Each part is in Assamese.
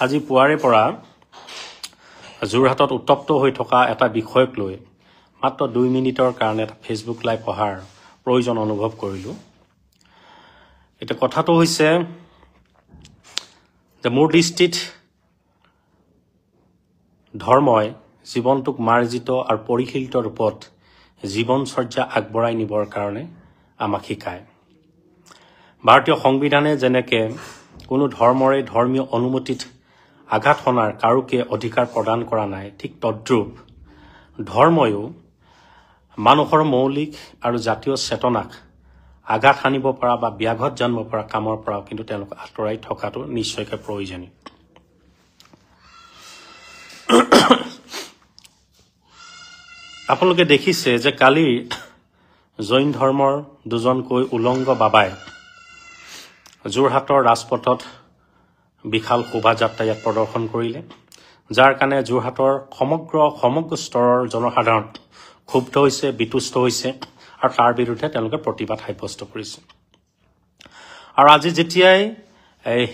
আজি পুৱাৰে পৰা যোৰহাটত উত্তপ্ত হৈ থকা এটা বিষয়ক লৈ মাত্ৰ 2 মিনিটৰ কাৰণে এটা ফেচবুক লাইভ পঢ়াৰ প্ৰয়োজন অনুভৱ কৰিলোঁ। এটা কথাটো হৈছে যে মোৰ দৃষ্টিত ধৰ্মই জীৱনটোক মাৰ্জিত আৰু পৰিশীলিত ৰূপত জীৱনচৰ্যা আগবঢ়াই নিবৰ কাৰণে আমাক শিকায়। ভাৰতীয় সংবিধানে যেনেকে কোনো ধৰ্মৰে ধৰ্মীয় অনুমতিত আঘাত সনাৰ কাৰোকে অধিকাৰ প্ৰদান কৰা নাই, ঠিক তদ্ৰূপ ধৰ্ময়ো মানুহৰ মৌলিক আৰু জাতীয় চেতনাক আঘাত সানিব পৰা বা ব্যাঘাত জানিব পৰা কামৰ পৰা কিন্তু তেওঁলোক আঁতৰাই থকাটো নিশ্চয়কৈ প্ৰয়োজনীয়। আপোনালোকে দেখিছে যে কালি জৈন ধৰ্মৰ দুজনকৈ উলংগ বাবাই যোৰহাটৰ ৰাজপথত বিশাল শোভাযাত্ৰা ইয়াত প্ৰদৰ্শন কৰিলে, যাৰ কাৰণে যোৰহাটৰ সমগ্ৰ স্তৰৰ জনসাধাৰণ ক্ষুব্ধ হৈছে, বিতুষ্ট হৈছে আৰু তাৰ বিৰুদ্ধে তেওঁলোকে প্ৰতিবাদ সাব্যস্ত কৰিছে। আৰু আজি যেতিয়াই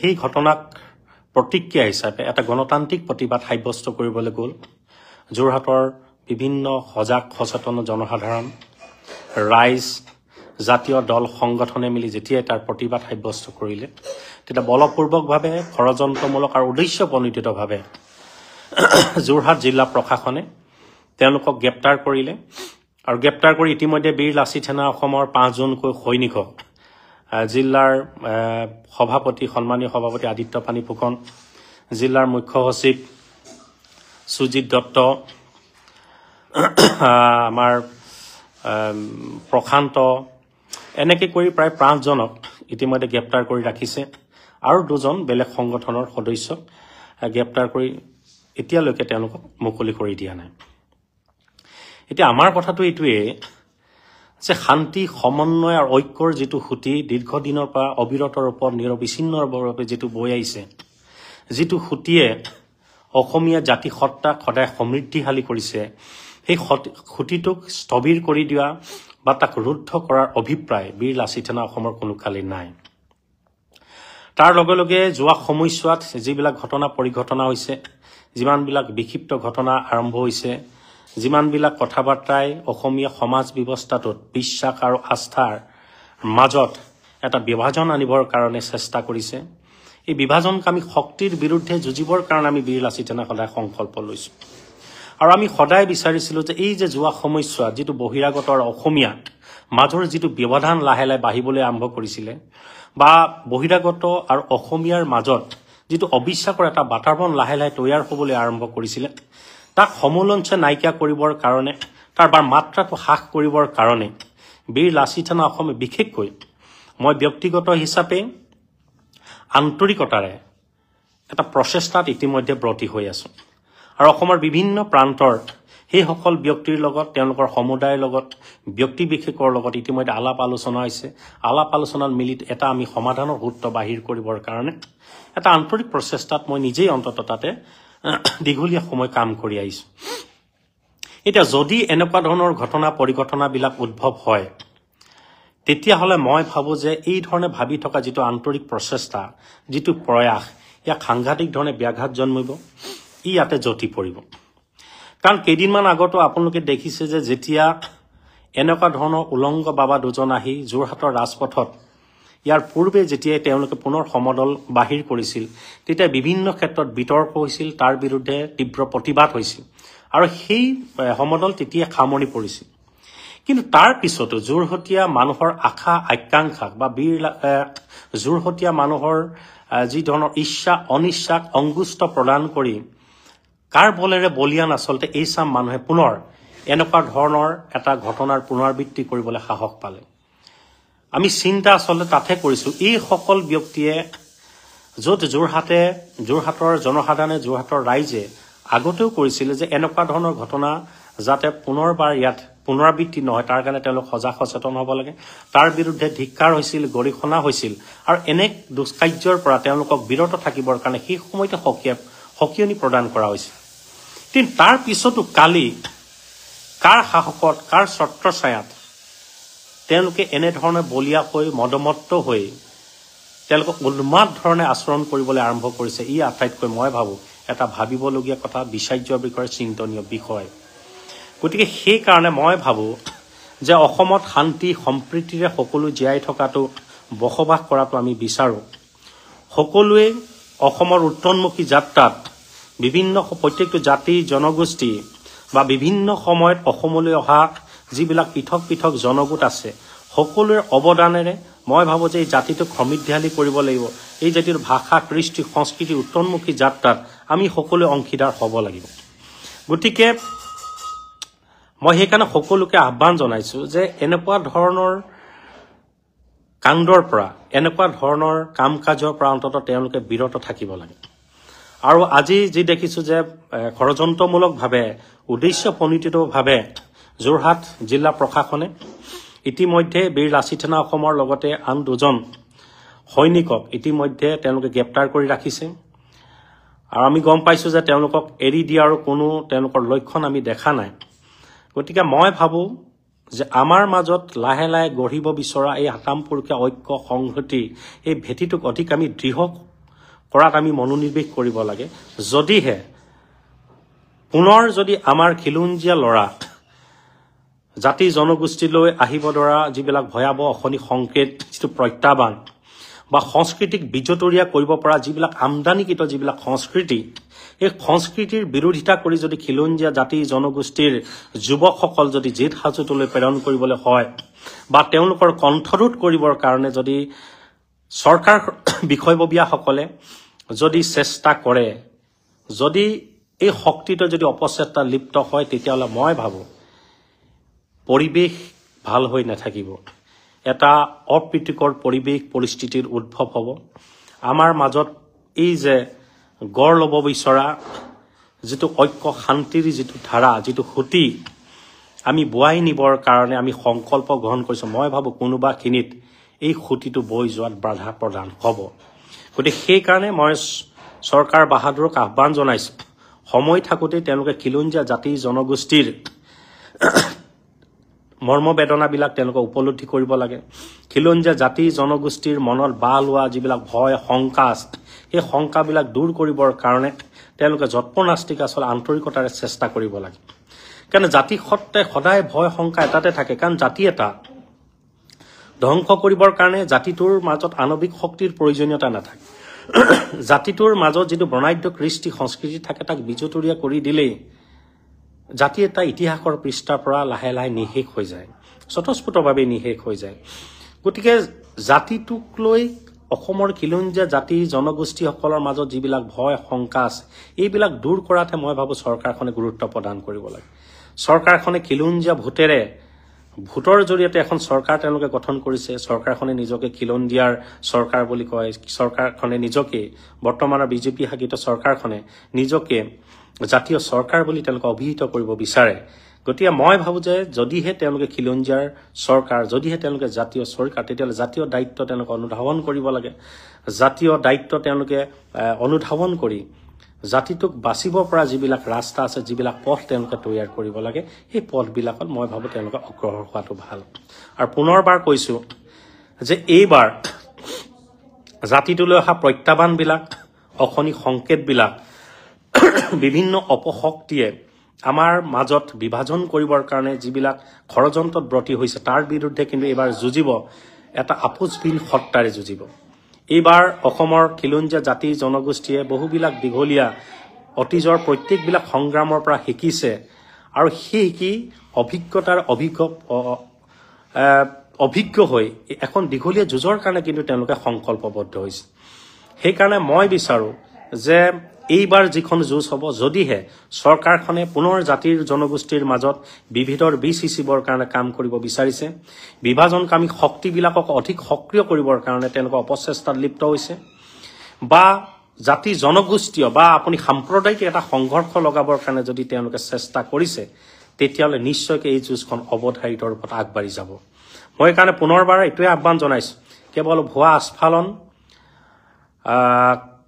সেই ঘটনাক প্ৰতিক্ৰিয়া হিচাপে এটা গণতান্ত্ৰিক প্ৰতিবাদ সাব্যস্ত কৰিবলৈ গ'ল, যোৰহাটৰ বিভিন্ন সজাগ সচেতন জনসাধাৰণ, ৰাইজ, জাতীয় দল সংগঠনে মিলি যেতিয়াই তাৰ প্ৰতিবাদ সাব্যস্ত কৰিলে, তেতিয়া বলপূৰ্বকভাৱে ষড়যন্ত্ৰমূলক আৰু উদ্দেশ্যপ্ৰণোদিতভাৱে যোৰহাট জিলা প্ৰশাসনে তেওঁলোকক গ্ৰেপ্তাৰ কৰিলে। আৰু গ্ৰেপ্তাৰ কৰি ইতিমধ্যে বীৰ লাচিত সেনা অসমৰ 5জনকৈ সৈনিকক জিলাৰ সভাপতি, সন্মানীয় সভাপতি আদিত্য পানী ফুকন, জিলাৰ মুখ্য সচিব সুজিত দত্ত, আমাৰ প্ৰশান্ত, এনেকৈ কৰি প্ৰায় 5জনক ইতিমধ্যে গ্ৰেপ্তাৰ কৰি ৰাখিছে আৰু 2জন বেলেগ সংগঠনৰ সদস্যক গ্ৰেপ্তাৰ কৰি এতিয়ালৈকে তেওঁলোকক মুকলি কৰি দিয়া নাই। এতিয়া আমাৰ কথাটো এইটোৱেই যে শান্তি, সমন্বয় আৰু ঐক্যৰ যিটো সুঁতি দীৰ্ঘদিনৰ পৰা অবিৰত ৰূপত নিৰবিচ্ছিন্নভাৱে যিটো বৈ আহিছে, যিটো সুঁতিয়ে অসমীয়া জাতি সত্তাক সদায় সমৃদ্ধিশালী কৰিছে, সেই সুঁতিটোক স্থবিৰ কৰি দিয়া বা তাক ৰুদ্ধ কৰাৰ অভিপ্ৰায় বীৰ লাচিত সেনা অসমৰ কোনো কালেই নাই। তাৰ লগে লগে যোৱা সময়ছোৱাত যিবিলাক ঘটনা পৰিঘটনা হৈছে, যিমানবিলাক বিক্ষিপ্ত ঘটনা আৰম্ভ হৈছে, যিমানবিলাক কথা বাৰ্তাই অসমীয়া সমাজ ব্যৱস্থাটোত বিশ্বাস আৰু আস্থাৰ মাজত এটা বিভাজন আনিবৰ কাৰণে চেষ্টা কৰিছে, এই বিভাজনকামী শক্তিৰ বিৰুদ্ধে যুঁজিবৰ কাৰণে আমি বীৰ লাচিত সেনা সদায় সংকল্প লৈছোঁ। আৰু আমি সদায় বিচাৰিছিলোঁ যে এই যে যোৱা সময়ছোৱাত যিটো বহিৰাগত আৰু অসমীয়া মাজৰ যিটো ব্যৱধান লাহে লাহে বাঢ়িবলৈ আৰম্ভ কৰিছিলে, বা বহিৰাগত আৰু অসমীয়াৰ মাজত যিটো অবিশ্বাসৰ এটা বাতাবৰণ লাহে লাহে তৈয়াৰ হ'বলৈ আৰম্ভ কৰিছিলে, তাক সমোলঞ্চে নাইকিয়া কৰিবৰ কাৰণে, তাৰ মাত্ৰাটো হ্ৰাস কৰিবৰ কাৰণে বীৰ লাচিত সেনা অসমে বিশেষকৈ মই ব্যক্তিগত হিচাপে আন্তৰিকতাৰে এটা প্ৰচেষ্টাত ইতিমধ্যে ব্ৰতী হৈ আছোঁ। আৰু অসমৰ বিভিন্ন প্ৰান্তৰ সেইসকল ব্যক্তিৰ লগত, তেওঁলোকৰ সমুদায়ৰ লগত, ব্যক্তি বিশেষৰ লগত ইতিমধ্যে আলাপ আলোচনা হৈছে। আলাপ আলোচনাত মিলি এটা আমি সমাধানৰ সূত্ৰ বাহিৰ কৰিবৰ কাৰণে এটা আন্তৰিক প্ৰচেষ্টাত মই নিজেই অন্ততঃ তাতে দীঘলীয়া সময় কাম কৰি আহিছোঁ। এতিয়া যদি এনেকুৱা ধৰণৰ ঘটনা পৰিঘটনাবিলাক উদ্ভৱ হয়, তেতিয়াহ'লে মই ভাবোঁ যে এই ধৰণে ভাবি থকা যিটো আন্তৰিক প্ৰচেষ্টা, যিটো প্ৰয়াস, ইয়াক সাংঘাতিক ধৰণে ব্যাঘাত জন্মিব, ই ইয়াতে জটি পৰিব। কাৰণ কেইদিনমান আগতো আপোনালোকে দেখিছে যে যেতিয়া এনেকুৱা ধৰণৰ উলংগ বাবা 2জন আহি যোৰহাটৰ ৰাজপথত ইয়াৰ পূৰ্বে যেতিয়াই তেওঁলোকে পুনৰ সমদল বাহিৰ কৰিছিল, তেতিয়া বিভিন্ন ক্ষেত্ৰত বিতৰ্ক হৈছিল, তাৰ বিৰুদ্ধে তীব্ৰ প্ৰতিবাদ হৈছিল আৰু সেই সমদল তেতিয়া সামৰি পৰিছিল। কিন্তু তাৰ পিছতো যোৰহটীয়া মানুহৰ আশা আকাংক্ষাক বা যোৰহটীয়া মানুহৰ যি ধৰণৰ ইচ্ছা অনিচ্ছাক অংগুষ্ট প্ৰদান কৰি কাৰ বলেৰে বলিয়ান আচলতে এই চাম মানুহে পুনৰ এনেকুৱা ধৰণৰ এটা ঘটনাৰ পুনৰাবৃত্তি কৰিবলৈ সাহস পালে। আমি চিন্তা আচলতে তাতে কৰিছোঁ, এই সকল ব্যক্তিয়ে য'ত যোৰহাটৰ জনসাধাৰণে, যোৰহাটৰ ৰাইজে আগতেও কৰিছিলে যে এনেকুৱা ধৰণৰ ঘটনা যাতে পুনৰবাৰ ইয়াত পুনৰাবৃত্তি নহয়, তাৰ কাৰণে তেওঁলোক সজাগ সচেতন হ'ব লাগে। তাৰ বিৰুদ্ধে ধিক্কাৰ হৈছিল, গৰিহণা হৈছিল আৰু এনে দুষ্কাৰ্যৰ পৰা তেওঁলোকক বিৰত থাকিবৰ কাৰণে সেই সময়তে সকিয়নি প্ৰদান কৰা হৈছিল। কিন্তু তাৰ পিছতো কালি কাৰ সাহসত, কাৰ ছত্ৰছায়াত তেওঁলোকে এনেধৰণে বলিয়া হৈ মদমত্ত হৈ তেওঁলোকক উন্মাদ ধৰণে আচৰণ কৰিবলৈ আৰম্ভ কৰিছে। ই আটাইতকৈ মই ভাবোঁ এটা ভাবিবলগীয়া কথা, বিচাৰ্যৰ বিষয়ে চিন্তনীয় বিষয়। গতিকে সেইকাৰণে মই ভাবোঁ যে অসমত শান্তি সম্প্ৰীতিৰে সকলো জীয়াই থকাটো, বসবাস কৰাটো আমি বিচাৰোঁ। সকলোৱে অসমৰ উত্তৰণমুখী যাত্ৰাত বিভিন্ন প্ৰত্যেকটো জাতি জনগোষ্ঠী বা বিভিন্ন সময়ত অসমলৈ অহা যিবিলাক পৃথক পৃথক জনগোট আছে, সকলোৰে অৱদানেৰে মই ভাবোঁ যে এই জাতিটোক সমৃদ্ধিশালী কৰিব লাগিব। এই জাতিৰ ভাষা, কৃষ্টি, সংস্কৃতি উত্তৰণমুখী যাত্ৰাত আমি সকলোৱে অংশীদাৰ হ'ব লাগিব। গতিকে মই সেইকাৰণে সকলোকে আহ্বান জনাইছোঁ যে এনেকুৱা ধৰণৰ কাণ্ডৰ পৰা, এনেকুৱা ধৰণৰ কাম কাজৰ পৰা অন্ততঃ তেওঁলোকে বিৰত থাকিব লাগে। আৰু আজি যি দেখিছোঁ যে ষড়যন্ত্ৰমূলকভাৱে, উদ্দেশ্যপ্ৰণোদিতভাৱে যোৰহাট জিলা প্ৰশাসনে ইতিমধ্যে বীৰ লাচিত সেনা অসমৰ লগতে আন 2জন সৈনিকক ইতিমধ্যে তেওঁলোকে গ্ৰেপ্তাৰ কৰি ৰাখিছে। আৰু আমি গম পাইছোঁ যে তেওঁলোকক এৰি দিয়াৰ কোনো তেওঁলোকৰ লক্ষণ আমি দেখা নাই। গতিকে মই ভাবোঁ যে আমাৰ মাজত লাহে লাহে গঢ়িব বিচৰা এই আটামপুৰুষীয়া ঐক্য সংহতি, এই ভেটিটোক অধিক আমি দৃঢ় কৰাত আমি মনোনিৱেশ কৰিব লাগে। যদিহে পুনৰ যদি আমাৰ খিলঞ্জীয়া ল'ৰা জাতি জনগোষ্ঠীলৈ আহিব ধৰা যিবিলাক ভয়াৱহ অশনি সংকেত, যিটো প্ৰত্যাহ্বান বা সংস্কৃতিক বিজতৰীয়া কৰিব পৰা যিবিলাক আমদানিকৃত যিবিলাক সংস্কৃতি, এই সংস্কৃতিৰ বিৰোধিতা কৰি যদি খিলঞ্জীয়া জাতি জনগোষ্ঠীৰ যুৱকসকল যদি জেঠ সাজোতলৈ প্ৰেৰণ কৰিবলৈ হয় বা তেওঁলোকৰ কণ্ঠৰোধ কৰিবৰ কাৰণে যদি চৰকাৰ বিষয়ববীয়াসকলে যদি চেষ্টা কৰে, যদি এই শক্তিটো যদি অপচেষ্টা লিপ্ত হয়, তেতিয়াহ'লে মই ভাবোঁ পৰিৱেশ ভাল হৈ নাথাকিব। এটা অপ্ৰীতিকৰ পৰিৱেশ পৰিস্থিতিৰ উদ্ভৱ হ'ব। আমাৰ মাজত এই যে গঢ় ল'ব বিচৰা যিটো ঐক্য শান্তিৰ যিটো ধাৰা, যিটো সুঁতি আমি বোৱাই নিবৰ কাৰণে আমি সংকল্প গ্ৰহণ কৰিছোঁ, মই ভাবোঁ কোনোবাখিনিত এই সুঁতিটো বৈ যোৱাত বাধা প্ৰদান হ'ব। গতিকে সেইকাৰণে মই চৰকাৰ বাহাদুৰক আহ্বান জনাইছোঁ, সময় থাকোঁতেই তেওঁলোকে খিলঞ্জীয়া জাতি জনগোষ্ঠীৰ মৰ্মবেদনাবিলাক তেওঁলোকে উপলব্ধি কৰিব লাগে। খিলঞ্জীয়া জাতি জনগোষ্ঠীৰ মনত বাহ লোৱা যিবিলাক ভয় শংকা আছে, সেই শংকাবিলাক দূৰ কৰিবৰ কাৰণে তেওঁলোকে যৎপৰোনাস্তিক আচলতে আন্তৰিকতাৰে চেষ্টা কৰিব লাগে। কাৰণ জাতি সত্ত্বে সদায় ভয় শংকা এটাতে থাকে, কাৰণ জাতি এটা ধ্বংস কৰিবৰ কাৰণে জাতিটোৰ মাজত আণৱিক শক্তিৰ প্ৰয়োজনীয়তা নাথাকে। জাতিটোৰ মাজত যিটো বৰ্ণাঢ্য কৃষ্টি সংস্কৃতি থাকে, তাক বিজতৰীয়া কৰি দিলেই জাতি এটা ইতিহাসৰ পৃষ্ঠাৰ পৰা লাহে লাহে নিঃশেষ হৈ যায়, স্বতঃস্ফূৰ্তভাৱে নিঃশেষ হৈ যায়। গতিকে জাতিটোক লৈ অসমৰ খিলঞ্জীয়া জাতি জনগোষ্ঠীসকলৰ মাজত যিবিলাক ভয় শংকা আছে, এইবিলাক দূৰ কৰাতহে মই ভাবোঁ চৰকাৰখনে গুৰুত্ব প্ৰদান কৰিব লাগে। চৰকাৰখনে খিলঞ্জীয়া ভোটৰ জৰিয়তে এখন চৰকাৰ তেওঁলোকে গঠন কৰিছে। চৰকাৰখনে নিজকে খিলঞ্জীয়াৰ চৰকাৰ বুলি কয়। চৰকাৰখনে নিজকে, বৰ্তমানৰ বিজেপি শাসিত চৰকাৰখনে নিজকে জাতীয় চৰকাৰ বুলি তেওঁলোকে অভিহিত কৰিব বিচাৰে। গতিকে মই ভাবোঁ যে যদিহে তেওঁলোকে খিলঞ্জীয়াৰ চৰকাৰ, যদিহে তেওঁলোকে জাতীয় চৰকাৰ, তেতিয়াহ'লে জাতীয় দায়িত্ব তেওঁলোকে অনুধাৱন কৰিব লাগে। জাতীয় দায়িত্ব তেওঁলোকে অনুধাৱন কৰি জাতিটোক বাচিব পৰা যিবিলাক ৰাস্তা আছে, যিবিলাক পথ তেওঁলোকে তৈয়াৰ কৰিব লাগে, সেই পথবিলাকত মই ভাবোঁ তেওঁলোকে অগ্ৰসৰ হোৱাটো ভাল। আৰু পুনৰবাৰ কৈছোঁ যে এইবাৰ জাতিটোলৈ অহা প্ৰত্যাহ্বানবিলাক, অশনি সংকেতবিলাক, বিভিন্ন অপশক্তিয়ে আমাৰ মাজত বিভাজন কৰিবৰ কাৰণে যিবিলাক ষড়যন্ত্ৰত ব্ৰতী হৈছে, তাৰ বিৰুদ্ধে কিন্তু এইবাৰ যুঁজিব এটা আপোচবিহীন সত্তাৰে যুঁজিব। এইবাৰ অসমৰ খিলঞ্জীয়া জাতি জনগোষ্ঠীয়ে বহুবিলাক দীঘলীয়া অতীজৰ প্ৰত্যেকবিলাক সংগ্ৰামৰ পৰা শিকিছে, আৰু সেই শিকি অভিজ্ঞতাৰ অভিজ্ঞ হৈ এখন দীঘলীয়া যুঁজৰ কাৰণে কিন্তু তেওঁলোকে সংকল্পবদ্ধ হৈছে। সেইকাৰণে মই বিচাৰোঁ যে এইবাৰ যিখন যুঁজ হ'ব, যদিহে চৰকাৰখনে পুনৰ জাতিৰ জনগোষ্ঠীৰ মাজত বিভেদৰ বীজ সিঁচিবৰ কাৰণে কাম কৰিব বিচাৰিছে, বিভাজনকামী শক্তিবিলাকক অধিক সক্ৰিয় কৰিবৰ কাৰণে তেওঁলোকে অপচেষ্টাত লিপ্ত হৈছে, বা জাতি জনগোষ্ঠীয় বা আপুনি সাম্প্ৰদায়িক এটা সংঘৰ্ষ লগাবৰ কাৰণে যদি তেওঁলোকে চেষ্টা কৰিছে, তেতিয়াহ'লে নিশ্চয়কৈ এই যুঁজখন অৱধাৰিত ৰূপত আগবাঢ়ি যাব। মই সেইকাৰণে পুনৰবাৰ এইটোৱে আহ্বান জনাইছোঁ, কেৱল ভুৱা আস্ফালন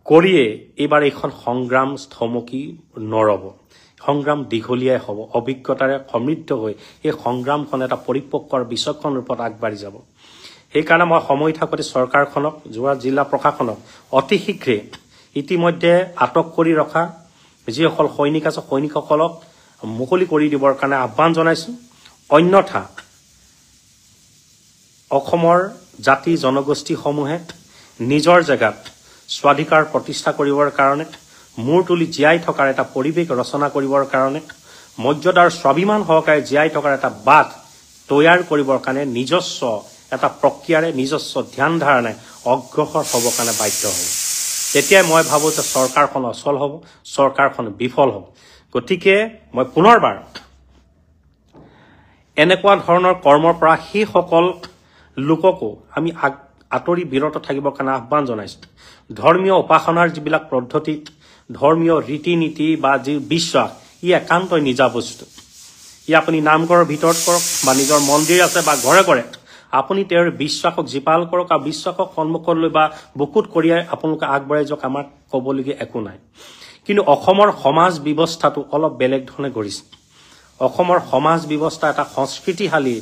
কৰিয়ে এইবাৰ এইখন সংগ্ৰাম থমকি নৰব। সংগ্ৰাম দীঘলীয়াই হ'ব, অভিজ্ঞতাৰে সমৃদ্ধ হৈ এই সংগ্ৰামখন এটা পৰিপক্ক আৰু বিচক্ষণ ৰূপত আগবাঢ়ি যাব। সেইকাৰণে মই সময় থাকোঁতে চৰকাৰখনক যোৰহাট জিলা প্ৰশাসনক অতি শীঘ্ৰে ইতিমধ্যে আটক কৰি ৰখা যিসকল সৈনিক আছে সৈনিকসকলক মুকলি কৰি দিবৰ কাৰণে আহ্বান জনাইছোঁ। অন্যথা অসমৰ জাতি জনগোষ্ঠীসমূহে নিজৰ জেগাত স্বাধিকাৰ প্ৰতিষ্ঠা কৰিবৰ কাৰণে মূৰ তুলি জীয়াই থকাৰ এটা পৰিৱেশ ৰচনা কৰিবৰ কাৰণে মৰ্যাদাৰ স্বাভিমান সহকাৰে জীয়াই থকাৰ এটা বাট তৈয়াৰ কৰিবৰ কাৰণে নিজস্ব এটা প্ৰক্ৰিয়াৰে নিজস্ব ধ্যান ধাৰণে অগ্ৰসৰ হ'বৰ কাৰণে বাধ্য হ'ব। তেতিয়াই মই ভাবোঁ যে চৰকাৰখন অচল হ'ব, চৰকাৰখন বিফল হ'ব। গতিকে মই পুনৰবাৰ এনেকুৱা ধৰণৰ কৰ্মৰ পৰা সেইসকল লোককো আমি আঁতৰি বিৰত থাকিবৰ কাৰণে আহ্বান জনাইছোঁ। ধৰ্মীয় উপাসনাৰ যিবিলাক পদ্ধতি, ধৰ্মীয় ৰীতি নীতি বা যি বিশ্বাস, ই একান্তই নিজা বস্তু। ই আপুনি নামঘৰৰ ভিতৰত কৰক বা নিজৰ মন্দিৰ আছে বা ঘৰে ঘৰে আপুনি তেওঁৰ বিশ্বাসক জীপাল কৰক আৰু বিশ্বাসক সন্মুখত লৈ বা বুকুত কঢ়িয়াই আপোনালোকে আগবঢ়াই যাওক, আমাৰ ক'বলগীয়া একো নাই। কিন্তু অসমৰ সমাজ ব্যৱস্থাটো অলপ বেলেগ ধৰণে গঢ়িছে। অসমৰ সমাজ ব্যৱস্থা এটা সংস্কৃতিশালী,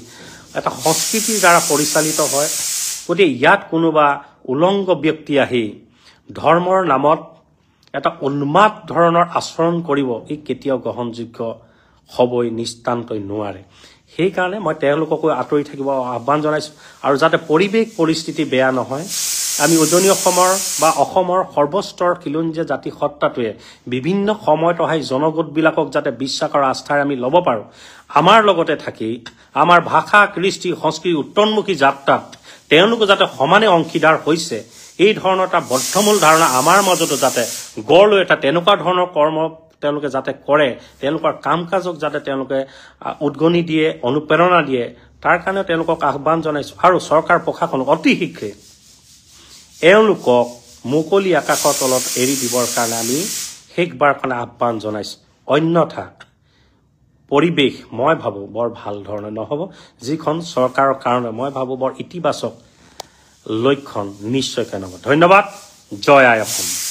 এটা সংস্কৃতিৰ দ্বাৰা পৰিচালিত হয়। গতিকে ইয়াত কোনোবা উলংগ ব্যক্তি আহি ধৰ্মৰ নামত এটা উন্মাদ ধৰণৰ আচৰণ কৰিব, ই কেতিয়াও গ্ৰহণযোগ্য হ'বই নিতান্তই নোৱাৰে। সেইকাৰণে মই তেওঁলোককো আঁতৰি থাকিব আহ্বান জনাইছোঁ। আৰু যাতে পৰিৱেশ পৰিস্থিতি বেয়া নহয়, আমি উজনি অসমৰ বা অসমৰ সৰ্বস্তৰ খিলঞ্জীয়া জাতি সত্তাটোৱে বিভিন্ন সময়ত অহা জনগোটবিলাকক যাতে বিশ্বাস আৰু আস্থাৰে আমি ল'ব পাৰোঁ। আমাৰ লগতে থাকি আমাৰ ভাষা কৃষ্টি সংস্কৃতি উত্তৰমুখী যাত্ৰাত তেওঁলোকো যাতে সমানে অংশীদাৰ হৈছে, এই ধৰণৰ এটা বদ্ধমূল ধাৰণা আমাৰ মাজতো যাতে গঢ় লৈ এটা তেনেকুৱা ধৰণৰ কৰ্ম তেওঁলোকে যাতে কৰে, তেওঁলোকৰ কাম কাজক যাতে তেওঁলোকে উদগনি দিয়ে, অনুপ্ৰেৰণা দিয়ে, তাৰ কাৰণে তেওঁলোকক আহ্বান জনাইছোঁ। আৰু চৰকাৰ প্ৰশাসনক অতি শীঘ্ৰে এওঁলোকক মুকলি আকাশৰ তলত এৰি দিবৰ কাৰণে আমি শেষবাৰ কাৰণে আহ্বান জনাইছোঁ। অন্যথা পৰিৱেশ মই ভাবোঁ বৰ ভাল ধৰণে নহ'ব, যিখন চৰকাৰৰ কাৰণে মই ভাবোঁ বৰ ইতিবাচক লক্ষণ নিশ্চয়কৈ নহ'ব। ধন্যবাদ। জয় আই অসম।